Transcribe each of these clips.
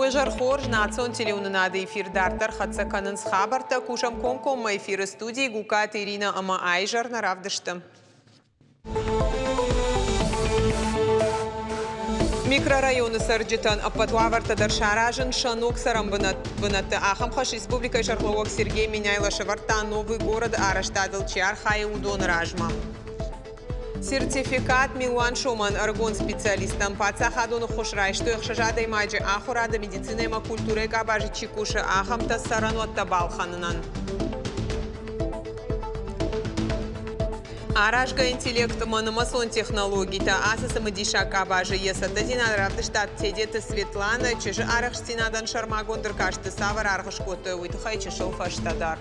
Уежархор национ телеунынады эфир дартар хатса канынс хабарта кушам конкомма эфиры студии гукат Ирина ама айжар наравдышты. Микрорайоны сарджитан апатуавартадар шаражын шанок сарам бынатты Ахамхаш Республика Шарловок Сергей Меняйлаша варта Новый город Араштадыл Чиар Хай Удон Ражма. Сертификат Милуан Шуман аргон специалистам пацахадону хушрай, что их шажада имаджи ахурада медицина и культура кабажи чекуша ахамта сарану оттабалханынан. Аражга интеллект манамасон технологий-то асасамы диша кабажи есатадина равдыштат тедеты Светлана, чижи арахштинадан шармагондыр кашты савар аргышкоты уйтухай чешыл фаштадар.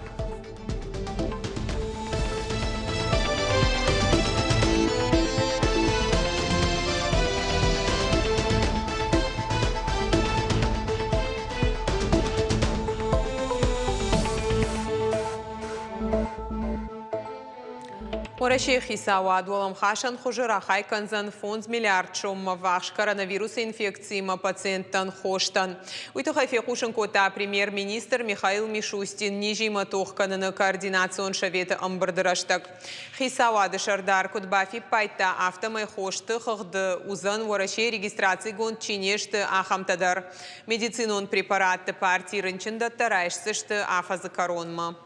Орашей хисауад волам хашан хужира хай канзан фонд миллиард шомма вахш коронавирус инфекции ма пациенттан хоштан. Уйто хай фекушен кота премьер-министр Михаил Мишустин нижима тохканына координацион шавета амбардыраштак. Хисауады шардар кутбафи пайта автомай хошты хыгды узан орашей регистрации гон чинешты ахамтадар. Медицинон препараты партии рынчында тарайшсышты афазы коронма.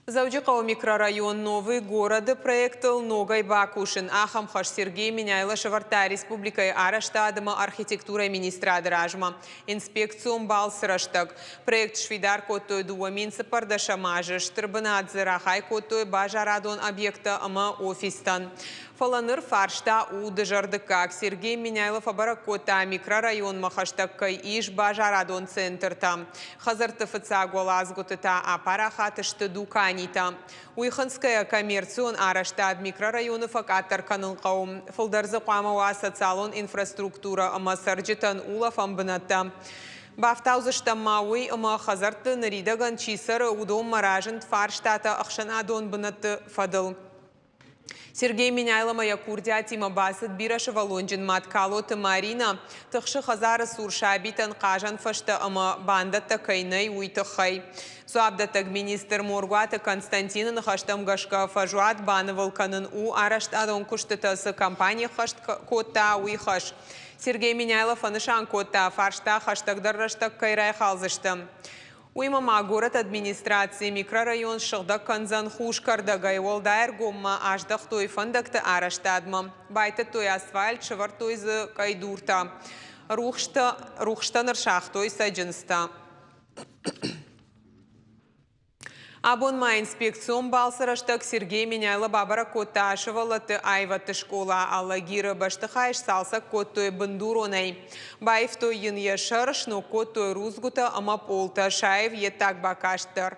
Заудикау микрорайон Новый город проектал Ногай Бакушин. Ахамхаш Сергей Меняйлаша варта Республикой Араштадыма архитектура министра Дражма. Инспекциум Балсраштаг. Проект Швидар котой дуаминца пардашамажа. Штырбанадзе рахай котой бажарадон объекта ама офистан. Фаланыр фаршта у дежардыкак. Сергей Меняйлов абаракота микрорайон махаштаккай иш бажарадон центр там. Хазарты фацагуалазгутыта апарахатышты дуканита. Уйханская коммерцион Араштад микрорайонов акатар канылқаум. Фалдарзы қамауа социалон инфраструктура ама сарджитан улаф амбыната. Бафтаузыштам мауи ама хазарты наридаган чисары удом маражын фарштата ахшанадон бынаты фадыл. Сергей Меняйлама якурдя тима басыт бирашы Волонжин маткалоты Марина тықшы хазары суршабитан қажан фашта ама бандата кайнай уйтықай. Суабдатак министр Моргуата Константинын хаштам гашка фажуат баны волканын у араштадон куштытасы компания хашт кота уйхаш. Сергей Меняйлов анышан кота фаршта хаштагдарраштак кайрай халзышты. Уймама город администрации микрорайон шылдак канзан хушкарда гайволдайр гомма аждах той фандакты араштадма. Байта той асфальт шывар тойзы кайдурта. Рухшта наршах той саджинста. Абонма инспекцион балсыраштак Сергей Меняйлы бабара кота ашывалаты айваты школа аллагиры баштыхайш салса коттой бандуронай. Байв той ин яшаршно коттой рузгута ама полта шаев етак бакаштар.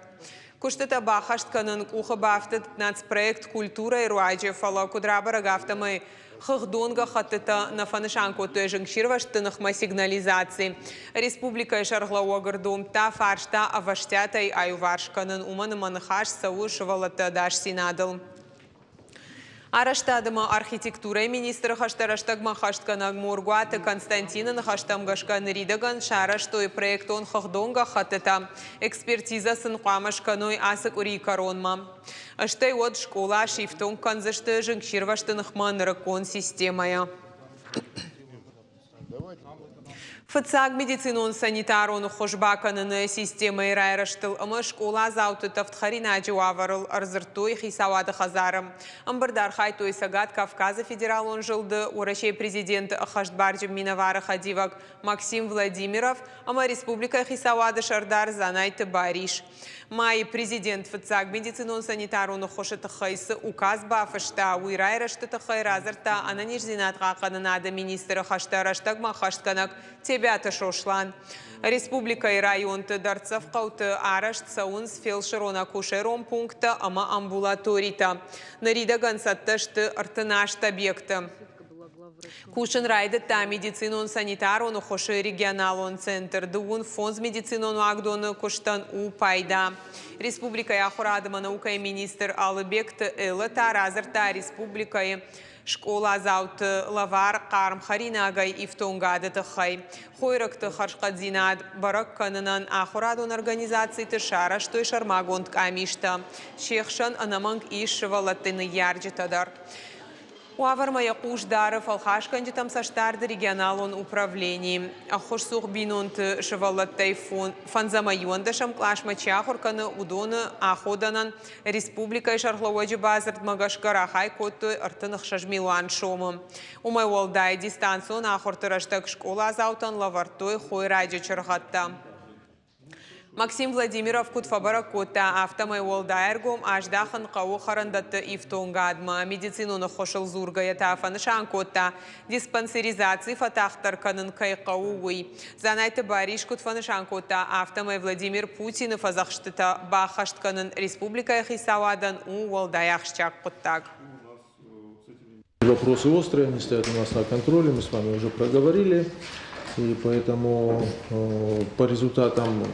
Куштата бахаштканын куха бафтат нацпроект культура и руаджи фала кудрабара гафтамай Хыхдонга хатыта на фанышан котой жыңширваштынықма сигнализации. Республика Шарлауа гордом та фаршта аваштятай аюваршканын уманыманыхаш сауы шывалата даш синадыл. Араштадыма архитектура министры хаштараштагма хаштканаг Моргуата Константинын хаштамгашкан ридаган шараштой проектон хыхдонга хатыта. Экспертизасын қамашканой асык ури коронма. Аштай от школа шифтон канзашты жыңширваштынықма нырыкон системая. Фацаг медицинон санитарон хошбаканын системой райраштыл ымы школа зауты тафтхарина жуаварыл арзыртой хисавады хазарым. Амбардар хайтой сагат Кавказа федералон жылды урашей президент Хаштбарджим Минавары Хадивак Максим Владимиров, ама республика хисавады шардар занайты Бариш. Май президент Фацаг медицинон санитарон хошыты хайсы указ бафышта уйрайраштыты хайразырта ананиш зинатға қанынады министрі хаштараштагма хаштканак Тебята шошлан. Республика и районты дарцев қауты арашт саунс фелшерона кушерон пункта ама амбулаторита. Наридаган сатташты артынашт объекты. Кушин райды та медицинон санитарон хоши регионалон центр дуун фонд медицинон агдоны куштан у пайда. Республика яхурадыма наука и министр Алыбекты элы таразырта республикай Школа заут лавар қарым харинагай ифтонгады тахай. Хойракты харшқадзинад барак канынан ахурадон организации тышара, что и шармагонд камишта. Шехшан анаманг иш валатыны ярджитадар. Уаварма якуш даров алхашканди там саштарды регионалон управлении. Ахош сух бинунт шевалаттай фанзамайонда шамклашма чахурканы удоны аходанан республика и шархлаваджи базард магашгарахай коттой артынах шажмилуан шомы. Умай уалдай дистанцион ахортыраштак школа заутан лавартой хой радио чархатта. Максим Владимиров Кутфабара Кота автомай уалдайргом аждахан қау харандатты ифтонгадма медициноны хошыл зургая тафанышан кота диспансеризации фатахтар канын кай қаууй. Занайты бариш Кутфанышан кота автомай Владимир Путинов азахштыта бахашт канын республика хисавадан уалдаяхшчак коттаг. Вопросы острые, они стоят у нас на контроле, мы с вами уже проговорили. И поэтому по результатам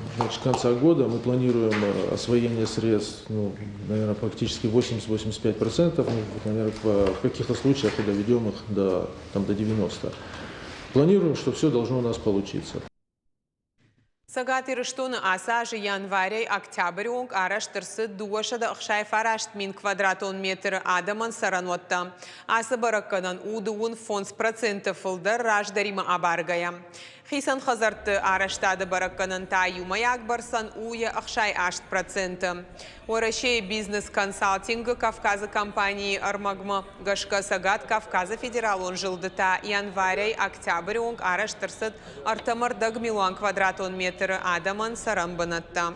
конца года мы планируем освоение средств, наверное, практически 80-85%, наверное, в каких-то случаях и доведем их до 90%. Планируем, что все должно у нас получиться. Сагатир штуны асажи январей октябрь араштырсы дуашада ықшай фарашт мин квадратон метр адаман саранотта. Асы баракканан удуун фонс процентов фылдар раждарима абаргая. Хисан хазарты араштады баракканан таюма якбарсан уя ықшай 8%. Орашей бизнес-консалтинг Кавказа компании Армагма Гашка Сагат Кавказа федералон жылдыта январей октябрь араштырсыд артамардаг миллион квадратон метр адаман сарамбанатта.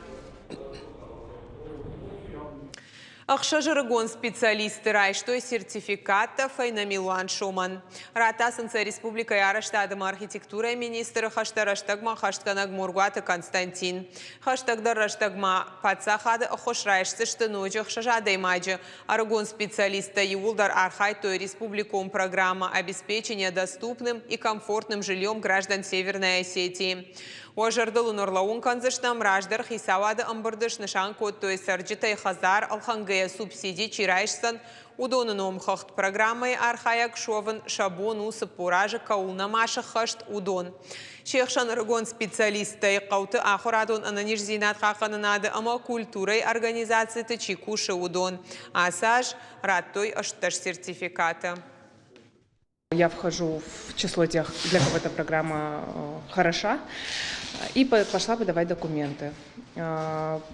Ахшажыргон специалисты райштой сертификата файна Милуан Шоман. Ратасынца республика яраштадыма архитектура министры хаштараштагма хаштканаг Мургуата Константин. Хаштагдар раштагма пацахады хош райшсышты ночи хшажадаймаджи. Аргон специалиста Юлдар Архай той республиком программа обеспечения доступным и комфортным жильем граждан Северной Осетии. Уажардалу Нурлаун канзыштам раждар хисавады амбардыш нышан коттой сарджитай хазар алхангая субсидий чирайшсан удонын омхахт программой архаяк шовын шабон усып пуражы каулна маша хашт удон. Шехшан рыгон специалисты қауты ахурадон ананиш зинат хақанынады ама культурой организации чекуши удон. Асаж раттой ашташ сертификата. Я вхожу в число тех, для кого эта программа хороша, и пошла подавать документы.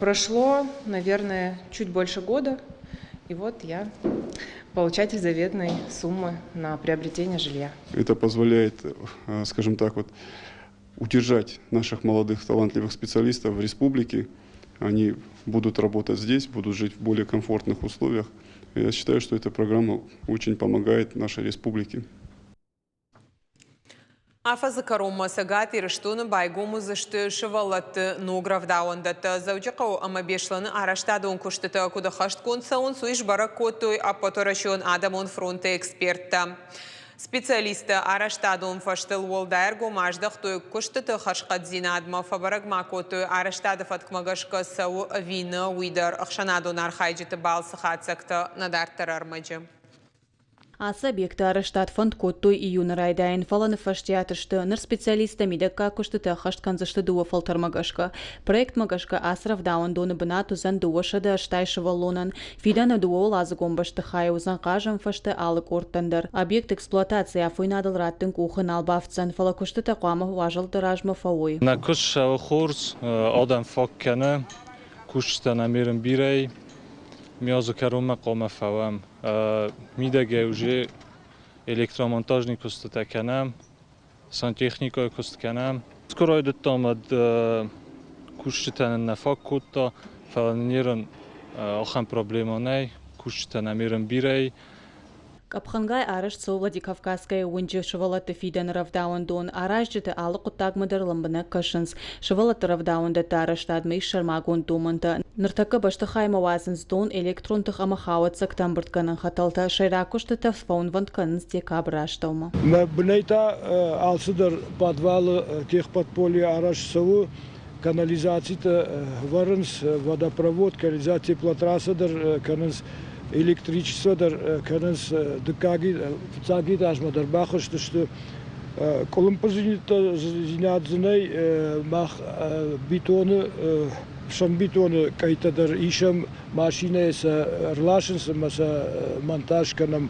Прошло, наверное, чуть больше года, и вот я получатель заветной суммы на приобретение жилья. Это позволяет, скажем так, удержать наших молодых талантливых специалистов в республике. Они будут работать здесь, будут жить в более комфортных условиях. Я считаю, что эта программа очень помогает нашей республике. Афазы карома сагатир штуны байгому зашты шевалаты ногравдауандата заучакау амабешланы араштадон куштыта куда хашткон саун суиш баракотой апоторашон адамон фронта эксперта. Специалисты араштадон фаштыл уолдайрго маждах той куштыта хашкадзинадма фабараг макотой араштадов аткмагашка сау вина уидар ахшанадон архайджиты балсахатсакта надартар армаджи. Асы объекты араштат фонд коттой июн райдайн фаланы фаштиатышты ныр специалиста мидакка куштыта хаштканзышты дуа фалтар магашка. Проект магашка асрав даун доны бынату зан дуашады аштайшы валонан. Фиданы дуа лазы гомбашты хай узан кажам фашты алык орттандар. Объект эксплуатации афойнадыл раттын кухын албафтсан фала куштыта қуамы важыл дыражмы фауой. На куш хурс адам фокканы куштан амирын бирей. Мязу карума қома фавам. Мидаге уже электромонтажник кустата канам, сантехника кустаканам. Скоро идет там от куштатан на факкута, фаланиран ахан проблема не, куштатан амиран бирей. Капхангай араш со Владикавказская унджи шевалаты фиден равдаун дон аражжыты алы куттагмыдыр ламбына кышынс. Шевалаты равдаун да тараштадмы шармагун думанта. Ныртакы башты хайма вазынс дон электронтых амахауатсак тамбыртканын хаталта шайракуштыта фаун вантканынс декабраштаума. Бнайта алсыдыр подвалы техподполья араш сову канализацията варынс водопровод, канализация платрасыдыр канынс электричество дар канас дыкаги цаги дашма дар бахышты что колумпозинита зинадзынай мах бетоны бетоны кайта дар ишам машина са рлашинса маса монтажканам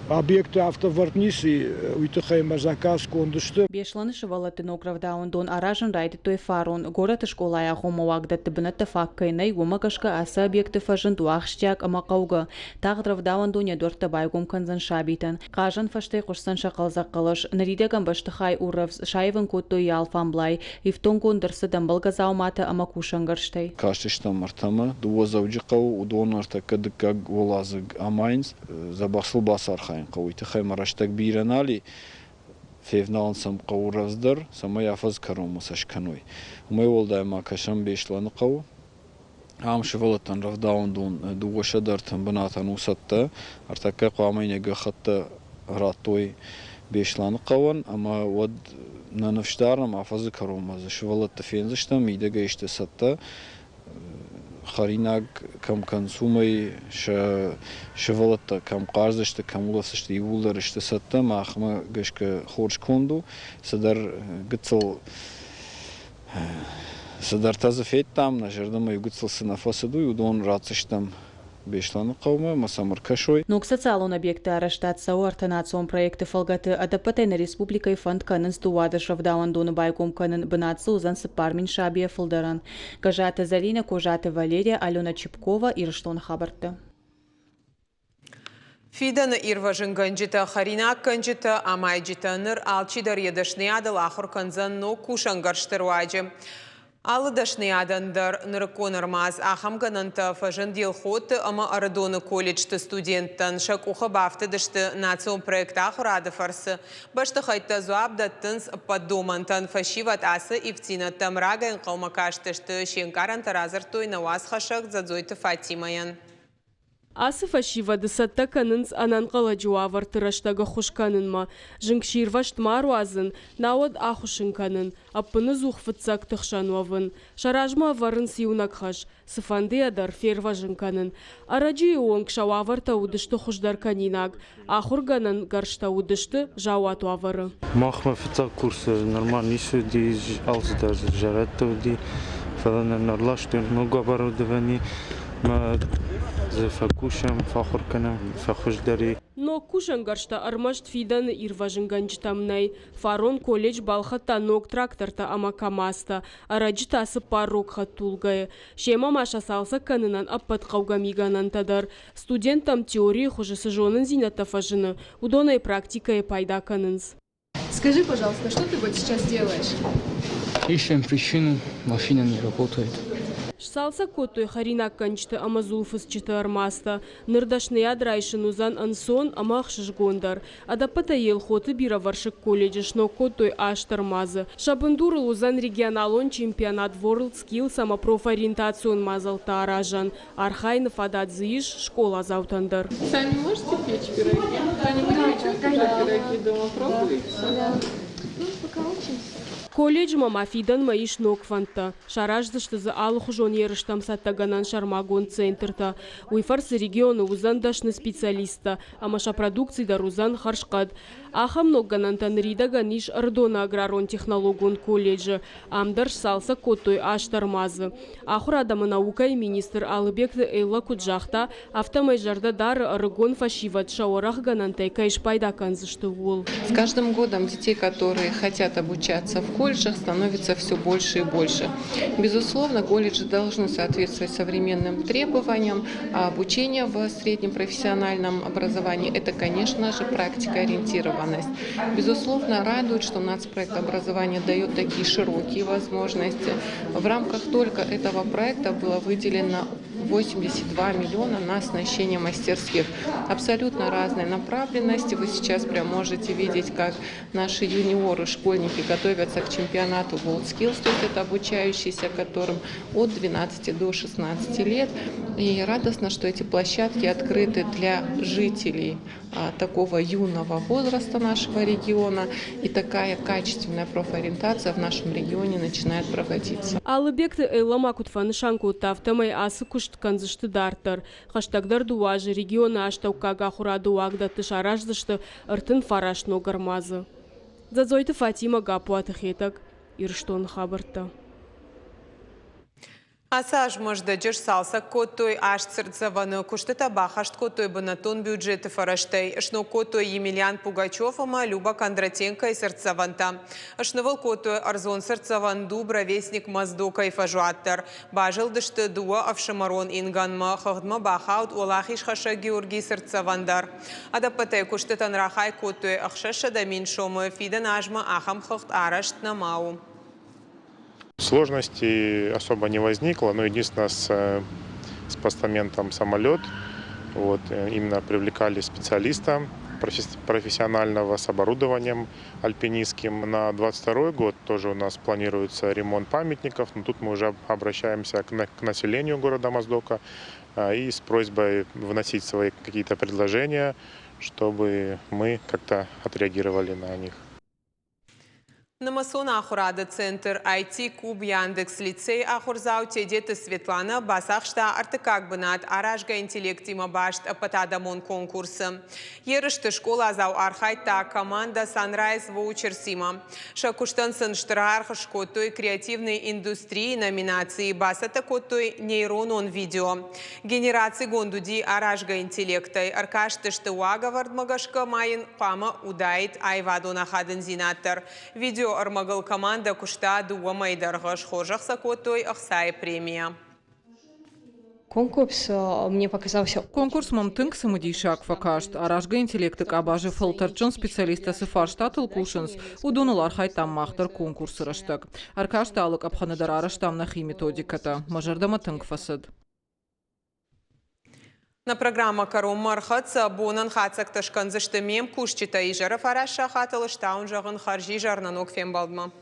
объекты автовартнисы уйтахайма заказ кондышты. Бешланы шывалаты ногравдаун дон аражын райды той фарон город школая хомовагдатты бінатты факкайнай гумагашка аса объекты фажын дуахштяк амақауга. Тағдравдаун доня дорта байгум канзан шабитан. Қажан фаштай қошсан шақалзақ қалыш. Наридаган баштыхай уравз шайван коттой ялфамблай. Ифтон кондырсы дамбалгазауматы амакушангарштай. Каштыштан мартама дуазавджикау удонарта кадыкаг волазыг амайнс забахсыл басархай. قويت خيمة رشتك بيرنالي فيفنان سم قورزدر سما يافز كروم مسشكنوي وما يقول دائما كشم بيشلان قو عام شفلتن رفداون دون دو شدرتن بناتن وسته ارتكا قوامين يجا خط راتوي بيشلان قوان اما ود ننفشدارم عفز كروم شفلت فينزشتم ميدا جيشت سته خاريناك كم كنسومي شفلت كم قارزشت كم ولفشت يولرشت ستة ما خما جشك خورج كوندو صدر قتل صدر تزفيت تام نجردم يقتل سنفسدو يدون راتشتم بيشلان قومه مسامر كشوي. Но к социалон объекты арештация артанацион проекты фалгаты адапатайна республика и фонд канен стуадыш вдауан доны байгом канен бынатсы узан сыпармин шабия фылдаран. Кажата Зарина, Кожата Валерия, Алена Чепкова и Рыштон Хабарты. Фидан ирважын ганжита харина канжита амайджитаныр алчидар едашны адыл ахур канзан но кушангарштыр вайджи. Алы дашны адандар нырконырмаз ахам гананта фажын дел хоты ама арадоны колледжты студенттан шак уха бафты дышты национ проект ахур ады фарсы. Башты хайта зуабдаттынс поддомантан фашиват асы ивцина тамрагайн қаумакаштышты шенкаран таразыр той наваз хашак задзойты Фатимаян. Асыфа шива дысатта канынс ананқала жуавар тыраштага хушканынма. Жыңкширвашт маруазын, науад ахушын канын, аппыны зухфытсак тықшануавын. Шаражма аварын сиунакхаш, сыфанды адар ферважын канын. Араджи уонг шауаварта удышты хушдар канинаг, ахурганын гаршта удышты жауату авары. Махма фитсак курсы нормально иши ди алсы даже жаратты ди фалана нарлашты много оборудования. فكوشم فخور کنم فخوش داری. Но кушангаршта армашт фидан ирважын ганжтамнай. Фарон колледж балхата ног тракторта амакамаста. Араджитасы паррок хаттулгая. Шема маша салса канынан аппат қаугамиганан тадар. Студентам теории хужасы жонын зината фажыны. Удонай практикая пайда канынс. Скажи, пожалуйста, что ты вот сейчас делаешь? Ищем причину, машина не работает. Салса котой харинак канчты амазулфыс чыты армаста. Нырдашны ядрайшын узан ансон амахшыш гондар. Адапата елхоты бира варшык колледжиш, но котой аштармазы. Шабындурыл узан регионалон чемпионат World Skills самопрофориентацион мазалта аражан. Архайнов ададзыиш школа заутандар. Сами можете печь пироги? Кто-нибудь пироги дома пробуете? Ну, пока учимся. Колледж мама фидан маиш нокфанта. Шараждышты за алхужон ерыштам саттаганан шармагон центрта. Уйфарсы регионы узандашны специалиста. Амаша продукции дар узан харшкад. Ахам нокганантан ридаган иш ардона аграрон технологон колледжа. Амдарш салса котой аштармазы. Ахур адамы наука и министр Алыбекты Эйла Куджахта автомайжарда дар аргон фашиват шауарах ганантай кайш пайда канзышты вол. С каждым годом детей, которые хотят обучаться в колледжах, становится все больше и больше. Безусловно, колледжи должны соответствовать современным требованиям, а обучение в среднем профессиональном образовании – это, конечно же, практикоориентированность. Безусловно, радует, что нацпроект образования дает такие широкие возможности. В рамках только этого проекта было выделено 82 миллиона на оснащение мастерских. Абсолютно разной направленности. Вы сейчас прям можете видеть, как наши юниоры, школьники готовятся к чемпионату World Skills, то есть это обучающиеся, которым от 12 до 16 лет. И радостно, что эти площадки открыты для жителей такого юного возраста нашего региона. И такая качественная профориентация в нашем регионе начинает проводиться. Алыбекты Эйла Макутфаны Шанкута автомай асы кушт канзышты дартыр. Хаштагдар дуажы региона аштаукага хурады уагдаты шараждышты ыртын фарашно гармазы. Задзойты Фатима Гапуаты хетак, ирштон хабырты. Асаж можда жыр салса коттой аш цырцаваны куштыта бахашт коттой бынатон бюджеты фараштай. Ишно коттой Емельян Пугачев ама Люба Кондратенко и сырцаванта. Ишновал коттой Арзон сырцаванду бравесник Маздока и фажуаттар. Бажыл дышты дуа Авшамарон инганма хагдма бахаут Олахиш хаша Георгий сырцавандар. Адапатай куштытан рахай коттой ахшаша дамин шомы фидан ажма ахам хагд арашт намау. Сложностей особо не возникло, но единственное с постаментом самолет. Вот, именно привлекали специалиста профессионального с оборудованием альпинистским. На 2022 год тоже у нас планируется ремонт памятников, но тут мы уже обращаемся к населению города Моздока и с просьбой вносить свои какие-то предложения, чтобы мы как-то отреагировали на них. Намасон ахурады центр IT Куб Яндекс лицей ахурзауте дети Светлана басахшта артыкак бынат аражга интеллектима башт апатадамон конкурсы. Ерышты школа азау архайта команда Sunrise Voucher Сима. Шакуштан сынштырарх шкотой креативной индустрии номинации басата котой нейронон видео. Генерации гондуди аражга интеллектай аркаштышты уага вардмагашка майын пама удайт айвадона хадын зинаттар. Видео армагал команда кушта дуа майдаргаш хожах сакотой ахсай премия. Конкурс мне показался... Конкурс мамтынк самодейшак факашт. Аражга интеллектик абажи фалтерчон специалиста сыфарштатыл кушанс. Удонул архайтам махтар конкурсы раштак. Аркашталык абханадар араштам нахи методиката. Мажардама тынк фасад. На программа «Каром мархатса» бонан хацак ташкан заштамем кушчита и жара фараша хаталыштаун жаган харжи жарнанок фембалдма.